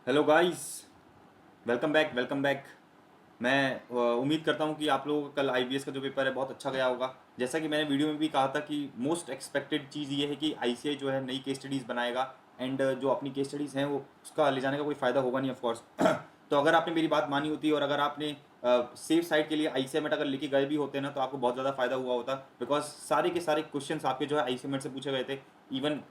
Hello guys, welcome back welcome back. मैं उम्मीद करता हूँ कि आप लोगों का कल आईबीएस का जो पेपर है बहुत अच्छा गया होगा। जैसा कि मैंने वीडियो में भी कहा था कि मोस्ट एक्सपेक्टेड चीज़ ये है कि आईसीआई जो है नई केस स्टडीज़ बनाएगा। एंड जो अपनी केस स्टडीज़ हैं वो उसका ले जाने का कोई फ़ायदा होगा नहीं ऑफ कोर्स। तो अगर आपने मेरी बात मानी होती और अगर आपने सेफ साइड के लिए आईसीआई मेट अगर लेके गए भी होते ना तो आपको बहुत ज़्यादा फ़ायदा हुआ होता। बिकॉज सारे के सारे क्वेश्चन आपके जो है आईसीआई मेट से पूछे गए थे। इवन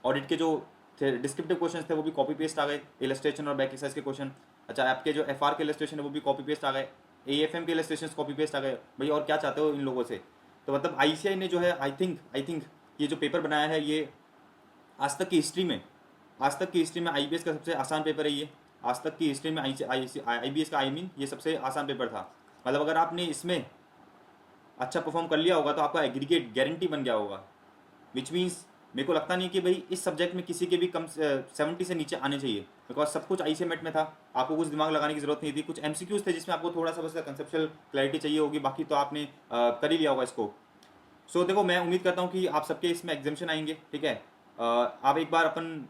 ऑडिट के जो थे डिस्क्रिप्टिव क्वेश्चन थे वो भी कॉपी पेस्ट आ गए, इलस्ट्रेशन और बैक एक्सरसाइज के क्वेश्चन। अच्छा, आपके जो एफआर के इलस्ट्रेशन है वो भी कॉपी पेस्ट आ गए, एएफएम के इलस्ट्रेशन कॉपी पेस्ट आ गए। भाई और क्या चाहते हो इन लोगों से। तो मतलब आईसीआई ने जो है आई थिंक ये जो पेपर बनाया है ये आज तक की हिस्ट्री में आज तक की हिस्ट्री में आईबीएस का सबसे आसान पेपर है ये। आज तक की हिस्ट्री में आईबीएस का ये सबसे आसान पेपर था। मतलब अगर आपने इसमें अच्छा परफॉर्म कर लिया होगा तो आपका एग्रीगेट गारंटी बन गया होगा। विच मीन्स मेरे को लगता नहीं कि भाई इस सब्जेक्ट में किसी के भी कम 70 से नीचे आने चाहिए। बिकॉज सब कुछ आईसीएमएट में था, आपको कुछ दिमाग लगाने की जरूरत नहीं थी। कुछ एमसीक्यूज थे जिसमें आपको थोड़ा सा बस कंसेप्चुअल क्लैरिटी चाहिए होगी, बाकी तो आपने कर ही लिया होगा इसको। सो देखो, मैं उम्मीद करता हूँ कि आप सबके इसमें एग्जामेशन आएंगे, ठीक है। आप एक बार अपन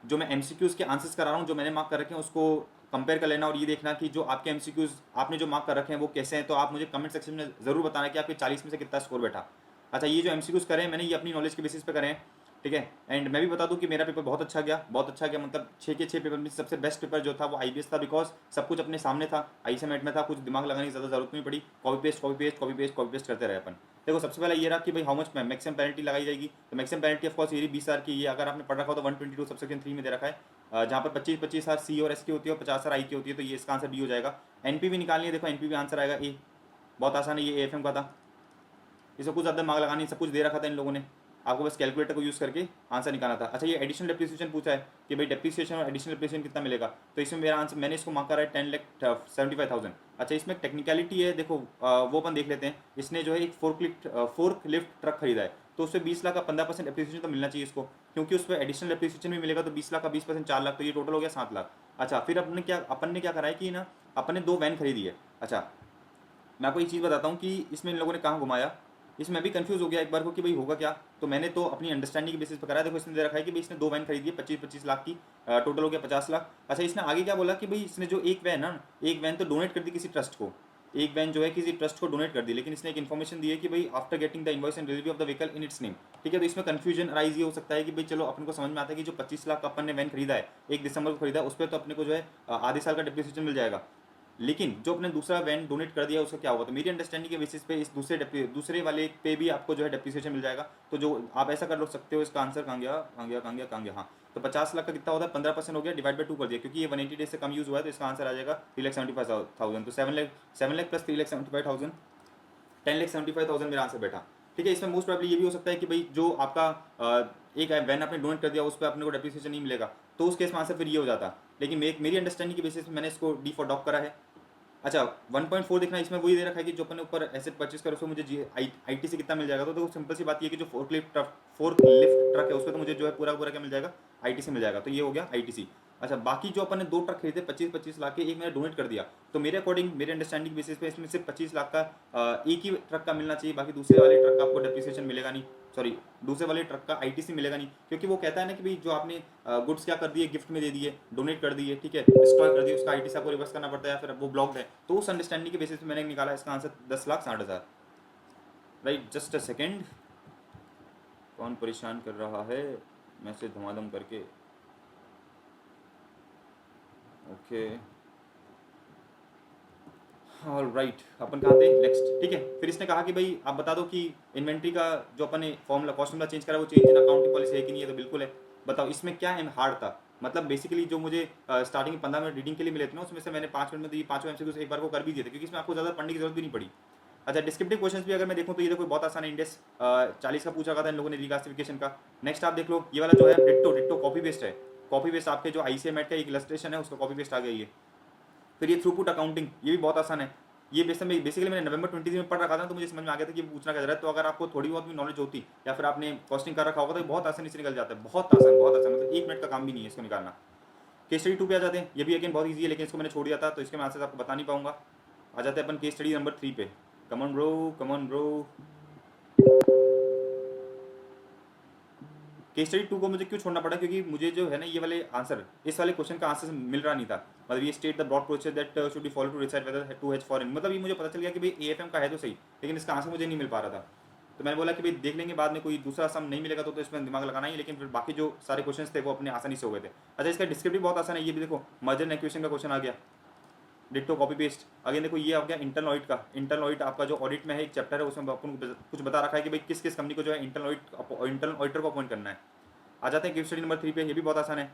जो मैं एमसीक्यूज के आंसर्स करा रहा हूँ, जो मैंने मार्क कर रखे हैं उसको कंपेयर कर लेना और ये देखना कि जो आपके एमसीक्यूज आपने जो मार्क कर रखे हैं वो कैसे हैं। तो आप मुझे कमेंट सेक्शन में ज़रूर बताना कि आपके 40 में से कितना स्कोर बैठा। अच्छा, ये जो एमसीक्यूज करे हैं मैंने ये अपनी नॉलेज के बेसिस पे करे हैं, ठीक है। एंड मैं भी बता दूं कि मेरा पेपर बहुत अच्छा गया, बहुत अच्छा गया। मतलब 6 के 6 पेपर में सबसे बेस्ट पेपर जो था वो आईबीएस था। बिकॉज सब कुछ अपने सामने था, आईसीएमएट में था, कुछ दिमाग लगाने की ज़्यादा जरूरत नहीं पड़ी। Copy paste copy paste copy paste copy paste करते रहे अपन। देखो, सबसे पहले ये रहा कि भाई हाउ मच मैक्सिमम पेनल्टी लगाई जाएगी। तो मैक्सिमम पेनल्टी ऑफ कोर्स ये 20,000 की। ये अगर आपने पढ़ रखा हो तो 122 सबसेक्शन 3 में दे रखा है, जहाँ पर 25,000 सी और एस की होती है और 50,000 आई की होती है। तो ये इसका आंसर बी हो जाएगा। एनपीवी निकालनी है, देखो एनपीवी आंसर आएगा ए। बहुत आसान है, ये एएफएम का था। इसमें कुछ ज़्यादा दिमाग लगानी, सब कुछ दे रखा था इन लोगों ने, आपको बस कैलकुलेटर को यूज़ करके आंसर निकालना था। अच्छा, ये एडिशनल डेप्रिसिएशन पूछा है कि भाई डेप्रिसिएशन और एडिशनल डेप्रिसिएशन कितना मिलेगा। तो इसमें मेरा आंसर, मैंने इसको मार्क करा है 10,75,000। अच्छा, इसमें टेक्निकलिटी है, देखो वो अपन देख लेते हैं। इसने जो है एक फोर्क लिफ्ट ट्रक खरीदा है, तो उससे 20 लाख का 15% डेप्रिसिएशन तो मिलना चाहिए इसको, क्योंकि उस पर एडिशनल डेप्रिसिएशन भी मिलेगा। तो 20 लाख का 20% 4 लाख, तो ये टोटल हो गया 7 लाख। अच्छा, फिर अपन ने क्या करा है कि ना, अपन ने 2 वैन खरीदी है। अच्छा, मैं आपको एक चीज़ बताता हूँ कि इसमें इन लोगों ने कहाँ घुमाया। इसमें भी कंफ्यूज हो गया एक बार को कि भाई होगा क्या। तो मैंने तो अपनी अंडरस्टैंडिंग के बेसिस पर करा है। देखो, इसने दे रखा है कि भाई इसने 2 वैन खरीदी है 25-25 लाख की, टोटल हो गया 50 लाख। अच्छा, इसने आगे क्या बोला कि भाई इसने जो एक वैन ना, एक वैन तो डोनेट कर दी किसी ट्रस्ट को, एक वैन जो है किसी ट्रस्ट को डोनेट कर दी। लेकिन इसने एक इन्फॉर्मेशन दी है कि भाई after getting the invoice and delivery of the vehicle in its name, ठीक है। तो इसमें कंफ्यूजन राइज ये हो सकता है कि भाई चलो अपन को समझ में आता है कि जो 25 लाख का अपन ने वैन खरीदा है 1 दिसंबर को खरीदा है, उस पर तो अपने को जो है आधे साल का डिप्रिसिएशन मिल जाएगा। लेकिन जो अपने दूसरा वैन डोनेट कर दिया उसका क्या होगा। तो मेरी अंडरस्टैंडिंग के बेसिस पे इस दूसरे वाले पे भी आपको जो है डेप्रिसिएशन मिल जाएगा। तो जो आप ऐसा कर लो सकते हो, इसका आंसर कहाँ गया कहाँ गया कहाँ गया कहाँ गया, हाँ। तो 50 लाख का कितना होता है, 15% हो गया, डिवाइड बाई 2 कर दिया, क्योंकि ये 180 डेज से कम यूज़ हुआ है। तो इसका आंसर आ जाएगा 3,75,000। तो 7 लाख प्लस 3,75,000, 10,75,000 मेरा आंसर बैठा, ठीक है। इसमें मोस्ट प्रॉब्ली ये भी हो सकता है कि भाई जो आपका एक वैन आपने डोनेट कर दिया उस पर अपने को डेप्रिसिएशन नहीं मिलेगा, तो उस केस में आंसर फिर ये हो जाता। लेकिन मेरी अंडरस्टैंडिंग के बेसिस पे मैंने इसको डी फॉर डॉक करा है। अच्छा, 1.4 देखना, इसमें वही दे रखा है कि जो अपने ऊपर एसेट परचेज करो उसमें मुझे आईटी से कितना मिल जाएगा। तो देखो, सिंपल सी बात ये है कि जो फोर्क लिफ्ट ट्रक है उस पर तो मुझे जो है पूरा पूरा क्या मिल जाएगा, आईटी से मिल जाएगा। तो ये हो गया आईटीसी। अच्छा, बाकी जो अपन ने 2 ट्रक खरीदे 25-25 लाख के, एक मैंने डोनेट कर दिया। तो मेरे अकॉर्डिंग, मेरे अंडरस्टैंडिंग बेसिस पे इसमें सिर्फ 25 लाख का एक ही ट्रक का मिलना चाहिए, बाकी दूसरे वाले ट्रक का आपको डेप्रिसिएशन मिलेगा नहीं। सॉरी, दूसरे वाले ट्रक का आईटीसी मिलेगा नहीं, क्योंकि वो कहता है ना कि भाई जो आपने गुड्स क्या कर दिए, गिफ्ट में दे दिए, डोनेट कर दिए, ठीक है, डिस्ट्रॉय कर दिए, उसका आईटीसी आपको रिवर्स करना पड़ता है या फिर वो ब्लॉक्ड है। तो उस अंडरस्टैंडिंग के बेसिस पे मैंने निकाला इसका answer 10,60,000। Right, just a second. कौन परेशान कर रहा है मैसेज धमाधम करके। ओके, ऑल राइट, अपन कहाँ थे, नेक्स्ट, ठीक है। फिर इसने कहा कि भाई आप बता दो कि इन्वेंट्री का जो अपन ने फॉर्मूला कॉस्ट फॉर्मूला चेंज करा वो चेंज इन अकाउंटिंग पॉलिसी है कि नहीं है। तो बिल्कुल है। बताओ इसमें क्या है हार्ड था। मतलब बेसिकली जो मुझे स्टार्टिंग में 15 मिनट रीडिंग के लिए मिले थे ना, उसमें से मैंने 5 मिनट में तो ये पाँचों एमसीक्यूज एक बार को कर भी दिए थे, क्योंकि इसमें आपको ज़्यादा पढ़ने की जरूरत भी नहीं पड़ी। अच्छा, डिस्क्रिप्टिव क्वेश्चन भी अगर मैं देखूँ तो ये देखो बहुत आसान है। इंडेक्स 40 का पूछा गया था इन लोगों ने रिक्लासिफिकेशन का। नेक्स्ट आप देख लो, ये वाला जो है डिट्टो डिट्टो कॉपी पेस्ट है। कॉपी पेस्ट आपके जो आईसीएमएट का एक इलस्ट्रेशन है उसका कॉपी पेस्ट आ गया ये। फिर ये थ्रूपुट अकाउंटिंग, ये भी बहुत आसान है। ये बेसिकली मैंने नवंबर 20 में पढ़ रखा था, तो मुझे समझ में आ गया था कि पूछना क्या जा रहा है। तो अगर आपको थोड़ी बहुत भी नॉलेज होती या फिर आपने कॉस्टिंग कर रखा होगा तो ये बहुत आसानी से निकल जाता है। बहुत आसान, बहुत आसान, मतलब 1 मिनट का काम भी नहीं है इसको निकालना। केस स्टडी 2 पे आ जाते हैं। ये भी अगेन बहुत ईजी है, लेकिन इसको मैंने छोड़ दिया था तो इसके मैं आंसर आपको बता नहीं पाऊंगा। आ जाते हैं अपन केस स्टडी नंबर 3 पे। कमन ब्रो, कमन ब्रो। केस स्टडी 2 को मुझे क्यों छोड़ना पड़ा, क्योंकि मुझे जो है ना ये वाले आंसर, इस वाले क्वेश्चन का आंसर मिल रहा नहीं था। मतलब ये state the broad process that should be follow to decide whether to has foreign, मतलब ये मुझे पता चल गया कि भाई एएफएम का है तो सही, लेकिन इसका आंसर मुझे नहीं मिल पा रहा था। तो मैंने बोला कि भाई देख लेंगे बाद में, कोई दूसरा सम नहीं मिलेगा तो इसमें दिमाग लगाना ही, लेकिन फिर बाकी जो सारे क्वेश्चन थे वो अपने आसानी से हो गए थे। अच्छा, इसका डिस्क्रिप्टिव बहुत आसान है, ये भी देखो, मर्जर एंड एक्विजिशन का क्वेश्चन आ गया, डिट्टो कॉपी पेस्ट। अगेन देखो ये आ गया इंटरनल ऑडिट का। इंटरनल ऑडिट आपका जो ऑडिट में है, एक चैप्टर है, उसमें अपन को कुछ बता रखा है कि भाई किस किस कंपनी को जो है इंटरनल ऑडिटर को अपॉइंट करना है। आ जाते हैं केस स्टडी नंबर 3 पे, ये भी बहुत आसान है।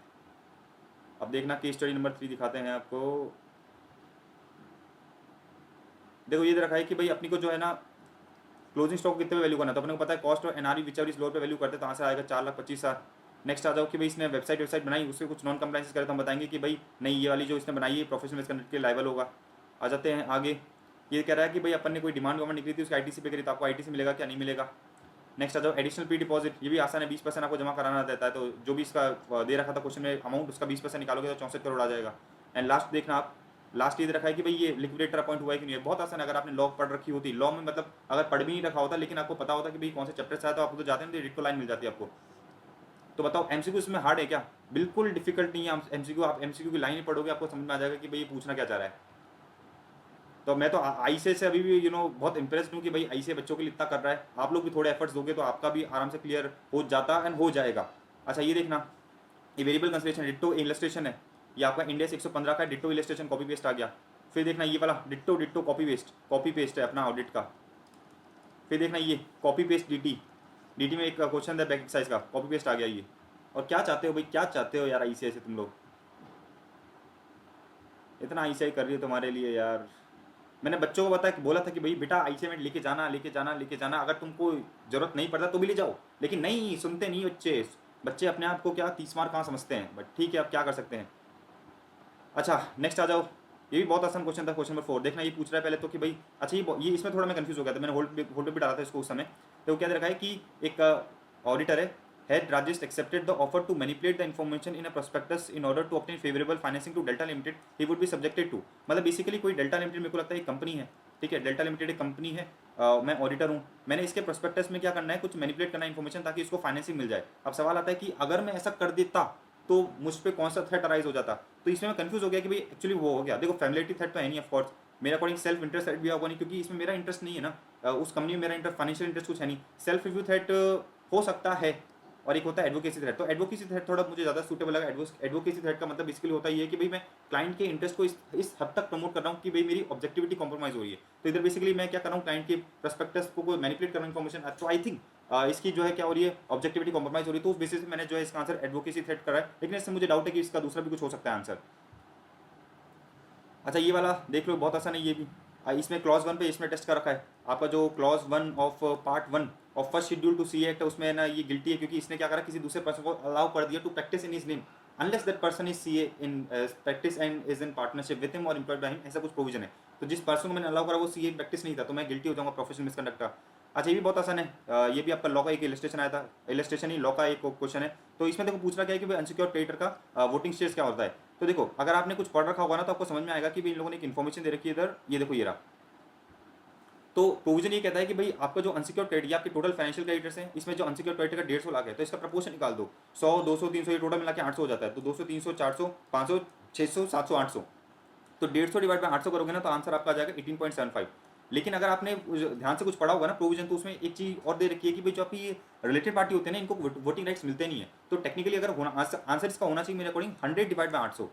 अब देखना केस स्टडी नंबर 3 दिखाते हैं आपको। देखो ये दे रखा है कि भाई अपनी को जो है ना क्लोजिंग स्टॉक कितने पे वैल्यू करना है, तो अपने को पता है कॉस्ट और NRV which ever is lower पे वैल्यू करते हैं, तो आंसर आएगा 4,25,000। नेक्स्ट आ जाओ कि भाई इसने वेबसाइट बनाई, उसके कुछ नॉन कंप्लाइंसेस करे तो हम बताएंगे कि भाई नहीं, ये वाली जो इसने बनाई है प्रोफेशनल मिसकंडक्ट के लायबल होगा। आ जाते हैं आगे, ये कह रहा है कि भाई अपन ने कोई डिमांड वामांड निकली थी उसकी आईटीसी पे करी, तो आपको आईटीसी मिलेगा क्या नहीं मिलेगा। नेक्स्ट आ जाओ एडिशनल पी डिपॉजिट, ये भी आसान है, 20% आपको जमा कराना रहता है, तो जो भी इसका दे रखा था क्वेश्चन में अमाउंट, उसका 20% निकालोगे तो 64 करोड़ आ जाएगा। एंड लास्ट देखना आप, लास्ट ये दे रखा है कि भाई ये लिक्विडेटर अपॉइंट हुआ है कि नहीं है। बहुत आसान है, अगर आपने लॉ पढ़ रखी होती, लॉ में मतलब अगर पढ़ भी नहीं रखा होता लेकिन आपको पता होता कि भाई कौन से चैप्टर से आया, तो आपको तो जाते हैं डिक्टो लाइन मिल जाती है आपको। तो बताओ एमसीक्यू इसमें हार्ड है क्या? बिल्कुल डिफिकल्ट नहीं है एमसीक्यू, आप एमसीक्यू की लाइन ही पढ़ोगे आपको समझ में आ जाएगा कि भाई ये पूछना क्या चाह रहा है। तो मैं तो आईसीए से अभी भी बहुत इंप्रेस्ड हूँ कि भाई आईसीए बच्चों के लिए इतना कर रहा है। आप लोग भी थोड़े एफर्ट्स दोगे तो आपका भी आराम से क्लियर हो जाता एंड हो जाएगा। अच्छा ये देखना, ये वेरिएबल कंसिडरेशन डिट्टो इलस्ट्रेशन है, ये आपका इंडेक्स 115 का डिट्टो इलस्ट्रेशन कॉपी पेस्ट आ गया। फिर देखना ये वाला डिट्टो डिट्टो कॉपी पेस्ट है अपना ऑडिट का। फिर देखना ये कॉपी पेस्ट डीटी में एक क्वेश्चन था बैक एक्सरसाइज का, कॉपी पेस्ट आ गया ये। और क्या चाहते हो भाई, क्या चाहते हो यार आईसीआई से तुम लोग, इतना आईसीआई कर रही हो तुम्हारे लिए यार। मैंने बच्चों को बोला था कि भाई बेटा आईसीआई में लेके जाना, अगर तुमको जरूरत नहीं पड़ता तो भी ले जाओ, लेकिन नहीं सुनते नहीं बच्चे। बच्चे अपने आप को क्या 30 मार्क कहाँ समझते हैं, बट ठीक है अब क्या कर सकते हैं। अच्छा नेक्स्ट आ जाओ, ये भी बहुत आसान क्वेश्चन था, क्वेश्चन नंबर 4। देखना ये पूछ रहा है पहले तो कि भाई, अच्छा ये इसमें थोड़ा मैं कंफ्यूज हो गया था, मैंने होल्ड पे भी डाला था इसको उस समय। तो क्या दे रखा है कि एक ऑडिटर है, had Rajesh accepted the offer to manipulate the information in a prospectus in order to obtain favorable financing to Delta Limited, he would be subjected to। मतलब बेसिकली कोई डेल्टा लिमिटेड मेरे को लगता है एक कंपनी है, ठीक है, डेल्टा लिमिटेड एक कंपनी है, मैं ऑडिटर हूँ, मैंने इसके प्रोस्पेक्टस में क्या करना है, कुछ मैनिपुलेट करना है इन्फॉर्मेशन ताकि इसको फाइनेंसिंग मिल जाए। अब सवाल आता है कि अगर मैं ऐसा कर देता तो मुझ पर कौन सा थ्रेट अराइज हो जाता, तो इसमें मैं कंफ्यूज हो गया कि भाई एक्चुअली वो हो गया। देखो फैमिलिटी थ्रेट तो है नहीं ऑफकोर्स, मेरा अकॉर्डिंग सेल्फ इंटरेस्ट थ्रेट भी होगा नहीं, क्योंकि इसमें मेरा इंटरेस्ट नहीं है ना, उस कंपनी में मेरा इंटरेस्ट फाइनेंशियल इंटरेस्ट कुछ है नहीं। सेल्फ रिव्यू थ्रेट हो सकता है, और एक होता है एडवोकेसी थ्रेट। तो एडवोकेसी थ्रेट थोड़ा मुझे ज़्यादा सूटेबल लगा। एडवोकेसी थ्रेट का मतलब बेसिकली होता है ये कि भाई मैं क्लाइंट के इंटरेस्ट को इस हद तक प्रमोट कर रहा हूँ कि भाई मेरी ऑब्जेक्टिविटी कॉम्प्रोमाइज हो रही है। तो इधर बेसिकली मैं क्या कर रहा हूँ, क्लाइंट के प्रोस्पेक्टस को मैनिपुलेट कर रहा हूँ इन्फॉर्मेशन। तो आई थिंक इसकी जो है क्या हो रही है, ऑब्जेक्टिविटी कॉम्प्रोमाइज हो रही है। तो उस बेसिस पे मैंने जो है इसका आंसर एडवोकेसी थ्रेट करा है, लेकिन इससे मुझे डाउट है कि इसका दूसरा भी कुछ हो सकता है आंसर। अच्छा ये वाला देख लो, बहुत आसान है ये भी। इसमें क्लॉज 1 पे इसमें टेस्ट कर रखा है आपका जो clause 1 of part 1 of first schedule to C act, उसमें ना ये गिल्टी है क्योंकि इसने क्या करा, किसी दूसरे पर्सन को अलाउ कर दिया to practice in his name unless that person is CA in practice and is in partnership with him और एम्प्लॉयड बाय हिम, ऐसा कुछ प्रोविजन है। तो जिस पर्सन को मैंने अलाउ करा वो सीए प्रैक्टिस नहीं था, तो मैं गिल्टी हो जाऊंगा प्रोफेशनल मिसकंडक्ट का। अच्छा ये भी बहुत आसान है, ये भी आपका लॉ का एक इलस्ट्रेशन आया था, इलस्ट्रेशन ही लॉ का एक क्वेश्चन है। तो इसमें देखो पूछ रहा क्या है कि भाई अनसिक्योर्ड क्रेडिटर का वोटिंग शेयर्स क्या होता है। तो देखो अगर आपने कुछ पढ़ रखा होगा ना तो आपको समझ में आएगा कि भाई इन लोगों ने एक इन्फॉर्मेशन दे रखी है इधर, ये देखो ये रहा। तो प्रोविजन ये कहता है कि भाई आपका जो अनसिक्योर्ड क्रेडिट, आपके टोटल फाइनेंशियल क्रेडिटर्स हैं, इसमें जो अनसिक्योर्ड क्रेडिट का 150 लाख है, तो इसका प्रपोर्शन निकाल दो, 100 200 300 ये टोटल मिला के 800 हो जाता है। तो 200 300 400 500 600 700 800, तो 150 डिवाइड बाय 800 करोगे ना तो आंसर आपका आ जाएगा 18.75। लेकिन अगर आपने ध्यान से कुछ पढ़ा होगा ना प्रोविजन, तो उसमें एक चीज और दे रखी है कि भाई जो आपकी रिलेटेड पार्टी होते हैं ना, इनको वोटिंग राइट्स मिलते नहीं है। तो टेक्निकली अगर आंसर इसका होना चाहिए मेरे according 100 divide by 800,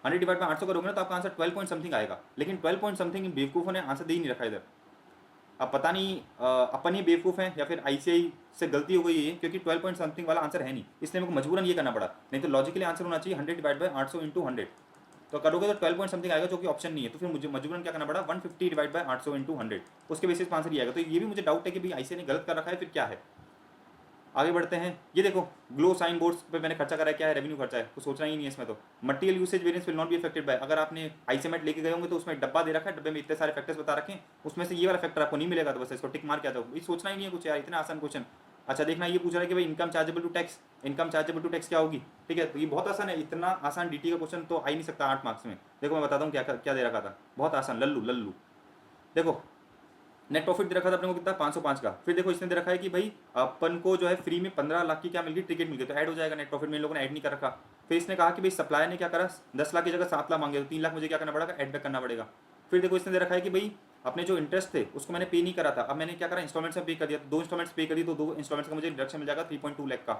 100 divide by 800 करोगे ना तो आपका आंसर 12 पॉइंट समथिंग आएगा। लेकिन 12 पॉइंट समथिंग बेवकूफ़ों ने आंसर दे ही नहीं रखा इधर। अब पता नहीं अपन ही बेवकूफ़ हैं या फिर आईसीआई से गलती हो गई है, क्योंकि 12 पॉइंट समथिंग वाला आंसर है नहीं, इसलिए मेरे को मजबूरन ये करना पड़ा। नहीं तो लॉजिकली आंसर होना चाहिए 100 डिवाइड बाय 800 इंटू 100, तो करोगे तो 12 पॉइंट समथिंग आएगा, जो कि ऑप्शन नहीं है। तो फिर मुझे मजबूरन क्या करना पड़ा, 150 डिवाइड बाय 800 इंटू 100, उसके बेसिस पर आंसर ये आएगा। तो ये भी मुझे डाउट है कि भाई आईसीआई ने गलत कर रखा है फिर क्या है। आगे बढ़ते हैं, ये देखो ग्लो साइन बोर्ड्स पे मैंने खर्चा करा है, क्या है, रेवेन्यू खर्चा है, कुछ सोचना ही नहीं है इसमें। तो material usage variance will not be affected by, अगर आपने आईसीएमएट लेके गए होंगे तो उसमें डब्बा दे रखा है, डब्बे में इतने सारे फैक्टर्स बता रखे हैं, उसमें से ये वाला फैक्टर आपको नहीं मिलेगा, तो बस इसको टिक मार के आ जाओ, ये सोचना ही नहीं है कुछ यार, इतना आसान क्वेश्चन। अच्छा देखना ये पूछ रहा है कि भाई income chargeable to tax, income chargeable to tax क्या होगी, ठीक है। तो ये बहुत आसान है, इतना आसान डीटी का क्वेश्चन तो आ ही नहीं सकता 8 मार्क्स में। देखो मैं बताता हूँ क्या क्या दे रखा था, बहुत आसान, लल्लू लल्लू। देखो नेट प्रॉफिट दे रखा था अपने को कितना 505 का। फिर देखो इसने दे रखा है कि भाई अपन को जो है फ्री में 15 लाख की क्या मिल गई, टिकट मिल गई, तो ऐड हो जाएगा नेट प्रॉफिट में। इन लोगों ने ऐड नहीं कर रखा। फिर इसने कहा कि भाई सप्लायर ने क्या करा, 10 लाख की जगह 7 लाख मांगे, तो 3 लाख मुझे क्या करना पड़ेगा, ऐड बैक करना पड़ेगा। फिर देखो इसने दे रखा है कि भाई अपने जो इंटरेस्ट थे उसको मैंने पे नहीं करा था, अब मैंने क्या करा, इंस्टॉलमेंट्स में पे कर दिया, तो 2 इंस्टॉलमेंट्स पे कर दी, तो 2 इंस्टॉलमेंट्स का मुझे डिडक्शन मिल जाएगा 3.2 लाख का।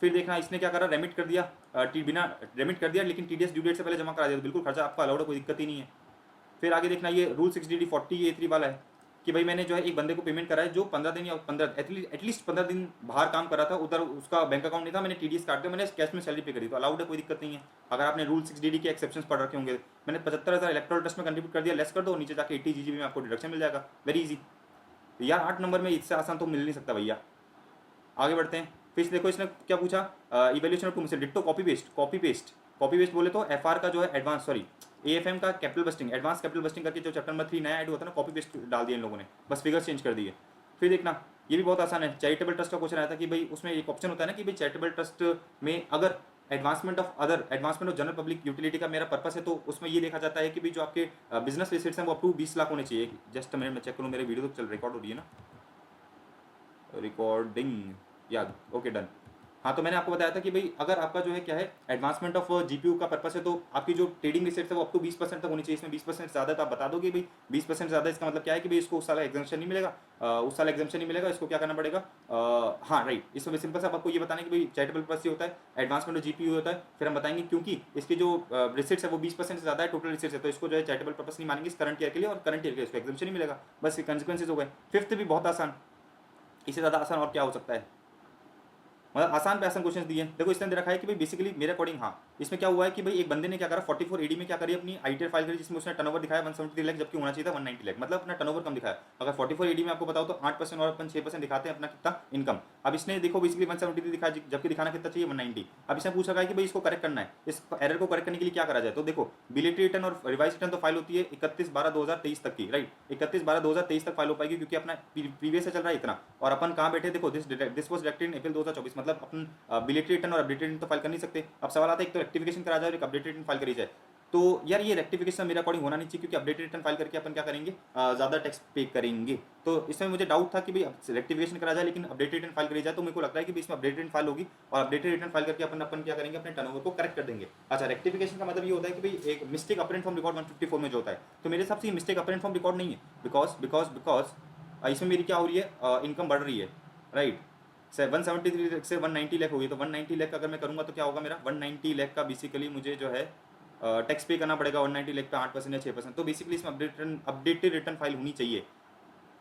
फिर देखना इसने क्या करा, रेमिट कर दिया, बिना रेमिट कर दिया, लेकिन टीडीएस ड्यू डेट से पहले जमा करा दिया, तो बिल्कुल खर्चा आपका अलाउड है, कोई दिक्कत ही नहीं है। फिर आगे देखना ये रूल 6DD40A3 वाला है कि भाई मैंने जो है एक बंदे को पेमेंट करा है जो 15 दिन या 15 एटलीस्ट 15 दिन बाहर काम करा था, उधर उसका बैंक अकाउंट नहीं था, मैंने टीडीएस काट दिया, मैंने कैश में सैलरी पे करी, तो अलाउड है, कोई दिक्कत नहीं है। अगर आपने रूल 6DD के एक्सेप्शंस पढ़ रखे होंगे, मैंने 75,000 इलेक्ट्रॉल ट्रस्ट में कंट्रीब्यूट कर दिया, लेस कर दो, नीचे जाके 80 GGB में आपको डिडक्शन मिल जाएगा, वेरी इजी यार। 8 नंबर में इससे आसान तो मिल नहीं सकता भैया। आगे बढ़ते हैं। फिर देखो इसने क्या पूछा, इवैल्यूएशन ऑफ टू मिसल डिट्टो कॉपी पेस्ट बोले तो एफआर का जो है एडवांस, सॉरी एएफएम का capital budgeting, advance capital budgeting करके जो चैप्टर नंबर 3 नया ऐड हुआ था ना, कॉपी पेस्ट डाल दिया इन लोगों ने, बस फिगर चेंज कर दिए। फिर देखना ये भी बहुत आसान है, चैरिटेबल ट्रस्ट का क्वेश्चन आया था कि भाई उसमें एक ऑप्शन होता है ना कि भाई चैरिटेबल ट्रस्ट में अगर advancement of general public utility का मेरा पर्पस है, तो उसमें ये देखा जाता है कि भाई जो आपके बिजनेस एसेट्स हैं वो अप टू 20 लाख होने चाहिए। जस्ट मिनट में चेक करूँ, मेरे वीडियो तो चल रिकॉर्ड हो रही है ना, रिकॉर्डिंग याद, ओके डन। हाँ तो मैंने आपको बताया था कि भाई अगर आपका जो है क्या है एडवांसमेंट ऑफ जीपीयू का पर्पस है, तो आपकी जो ट्रेडिंग रिसेट्स है वो अप टू 20% तक होनी चाहिए। इसमें 20% ज़्यादा, तो आप बता दोगे भाई 20% ज़्यादा, इसका मतलब क्या है कि भाई इसको उस साल एग्जामेशन नहीं मिलेगा, उस साल एग्जामेशन नहीं मिलेगा, इसको क्या करना पड़ेगा, हाँ राइट। इसमें सिंपल सा आपको ये बताना है कि भाई चैरिटेबल पर्पस ये होता है, एडवांसमेंट ऑफ जीपीयू होता है। फिर हम बताएंगे क्योंकि इसकी जो रिसेट्स है वो 20% से ज़्यादा है टोटल रिसेट्स है, तो इसको जो है चैरिटेबल पर्पस नहीं मानेंगे इस करंट ईयर के लिए, और करंट ईयर के लिए इसको एग्जामेशन नहीं मिलेगा, बस ये कंसिक्वेंसेज हो गए। फिफ्थ भी बहुत आसान, इससे ज़्यादा आसान और क्या हो सकता है, मतलब आसान पे आसान क्वेश्चन दिए। देखो इसने दे रखा है कि भाई बेसिकली मेरे अकॉर्डिंग, हाँ इसमें क्या हुआ है कि भाई एक बंदे ने क्या करा 44 एडी में क्या करी, अपनी आईटीआर फाइल करी, जिसमें उसने टर्नओवर दिखाया 173 लाख, जबकि होना चाहिए था 190 लाख, मतलब अपना टर्नओवर कम दिखाया। अगर 44 एडी में आपको बताओ तो 8% और अपन 6% दिखाते हैं अपना कितना इनकम। अब इसने देखो बेसिकली 173 दिखाया, जबकि दिखाना कितना चाहिए 190। अब इसने पूछा है कि भाई इसको करेक्ट करना है, इस एरर को करेक्ट करने के लिए क्या करा जाए। तो देखो बिलेटरी रिटर्न और रिवाइज रिटर्न तो फाइल होती है 31/12/2023 तक की, राइट, 31/12/2023 तक फाइल हो पाएगी, क्योंकि अपना प्रीवियस से चल रहा है इतना, और अपन कहाँ बैठे, देखो दिस वाज डायरेक्टेड इन अप्रैल 2024, मतलब अपन बिलेटरी रिटर्न और अपडेटेड रिटर्न तो फाइल कर नहीं सकते। अब सवाल आता है एक तो रेक्टिफिकेशन करा जाए और एक अपडेटेड रिटर्न फाइल करी जाए, तो यार ये रेक्टिफिकेशन मेरे अकॉर्डिंग होना नहीं चाहिए, क्योंकि अपडेटेड रिटर्न फाइल करके अपन क्या करेंगे, ज़्यादा टैक्स पे करेंगे। तो इसमें मुझे डाउट था कि भाई रेक्टिफिकेशन करा जाए लेकिन अपडेटेड रिटर्न फाइल करी जाए, तो मेरे को लगता है कि इसमें अपडेटेड रिटर्न फाइल होगी, और अपडेटेड रिटर्न फाइल करके अपन क्या करेंगे, अपने टर्नओवर को करेक्ट कर देंगे। अच्छा रेक्टिफिकेशन का मतलब ये होता है कि भाई एक मिस्टेक अपरेंट फ्रॉम रिकॉर्ड 154 में जो होता है, तो मेरे हिसाब से ये मिस्टेक अपरेंट फ्रॉम रिकॉर्ड नहीं है, बिकॉज इसमें मेरी क्या हो रही है, इनकम बढ़ रही है, राइट। 173 से 190 लाख हो गई, तो 190 लाख अगर मैं करूँगा तो क्या होगा मेरा, 190 लाख का बेसिकली मुझे जो है टैक्स पे करना पड़ेगा 190 लाख पे 8% या 6%, तो बेसिकली इसमें अपडेटेड रिटर्न फाइल होनी चाहिए,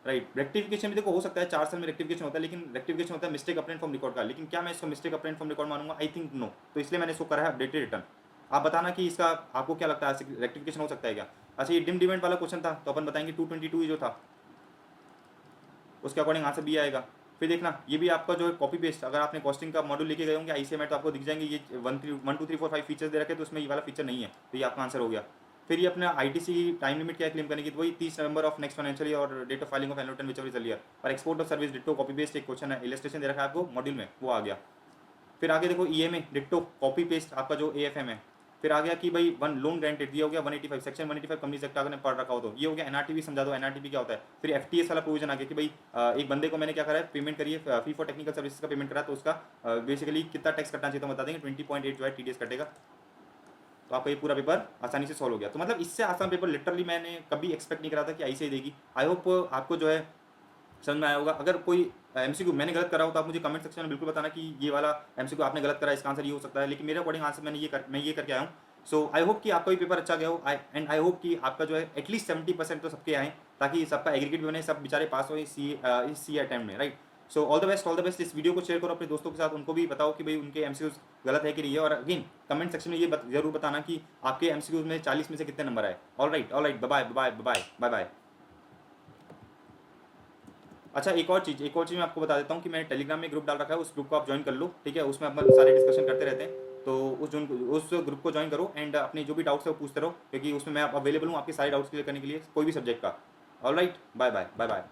राइट। रेक्टिफिकेशन भी देखो हो सकता है 4 साल में रेक्टिफिकेशन होता है, लेकिन रेक्टिफिकेशन होता है मिस्टेक अपरेंट फ्रॉम रिकॉर्ड का, लेकिन क्या मैं इसको मिस्टेक अपरेंट फ्रॉम रिकॉर्ड मानूंगा, आई थिंक नो, तो इसलिए मैंने इसको करा है अपडेटेड रिटर्न। आप बताना कि इसका आपको क्या लगता है, रेक्टिफिकेशन हो सकता है क्या। अच्छा ये डिम डिमेंट वाला क्वेश्चन था, तो अपन बताएंगे 222 जो था उसके अकॉर्डिंग आंसर बी आएगा। फिर देखना ये भी आपका जो है कॉपी पेस्ट, अगर आपने कॉस्टिंग का मॉड्यूल लेके गए होंगे आईसीएमआर तो आपको दिख जाएंगे, ये 1 2 3 4 5 फीचर्स दे रखे, तो उसमें ये वाला फीचर नहीं है, तो ये आपका आंसर हो गया। फिर ये अपना आईटीसी टाइम लिमिट क्या क्लेम करने की, तो वही 30 November of next financial year, और date of filing of annual return whichever is earlier, और export of service ditto copy paste एक क्वेश्चन है, इलस्ट्रेशन दे रखा है आपको मॉड्यूल में, वो आ गया। फिर आगे देखो ईएमए डिट्टो कॉपी पेस्ट आपका जो एएफएम है। फिर आ गया कि भाई वन लोन ग्रांटेड दिया हो गया 185 सेक्शन 185 कंपनीज एक्ट अगर पढ़ रखा हो तो ये हो गया। एनआरटीवी समझा दो, एनआरटीवी क्या होता है। फिर एफटीएस वाला प्रोविजन आ गया कि भाई एक बंदे को मैंने क्या करा है, पेमेंट करिए फी फॉर टेक्निकल सर्विसेज का पेमेंट करा, तो उसका बेसिकली कितना टैक्स कटना चाहिए तो बता देंगे 20.8 जो है टीडीएस कटेगा, तो आपका ये पूरा पेपर आसानी से सॉल्व हो गया। तो मतलब इससे आसान पेपर लिटरली मैंने कभी एक्सपेक्ट नहीं करा था कि ऐसे ही देगी। आई होप आपको जो है समझ में आया होगा। अगर कोई एमसीक्यू मैंने गलत करा हो तो आप मुझे कमेंट सेक्शन में बिल्कुल बताना कि ये वाला एमसीक्यू आपने गलत करा, इसका आंसर ये हो सकता है, लेकिन मेरे अकॉर्डिंग आंसर मैं ये करके आया हूँ। सो आई होप कि आपका भी पेपर अच्छा गया हो, एंड आई होप कि आपका जो है एटलीस्ट 70% तो सबके आए, ताकि सबका एग्रीगेट भी बने, सब बेचारे पास हो इस सी अटेम्प्ट में, right. So all the best. इस वीडियो को शेयर करो अपने दोस्तों के साथ, उनको भी बताओ कि भाई उनके एमसीक्यूज गलत है कि नहीं है, और अगेन कमेंट सेक्शन में ये जरूर बताना कि आपके एमसीक्यूज में 40 में से कितने नंबर आए। All right, bye bye. अच्छा एक और चीज़ मैं आपको बता देता हूँ कि मैंने टेलीग्राम में ग्रुप डाल रखा है, उस ग्रुप को आप ज्वाइन कर लो, ठीक है। उसमें अपन सारे डिस्कशन करते रहते हैं, तो उस ग्रुप को ज्वाइन करो, एंड अपने जो भी डाउट्स है वो पूछते रहो, क्योंकि उसमें मैं अवेलेबल हूँ आपके सारे डाउट्स क्लियर करने के लिए, कोई भी सब्जेक्ट का। All right, bye bye.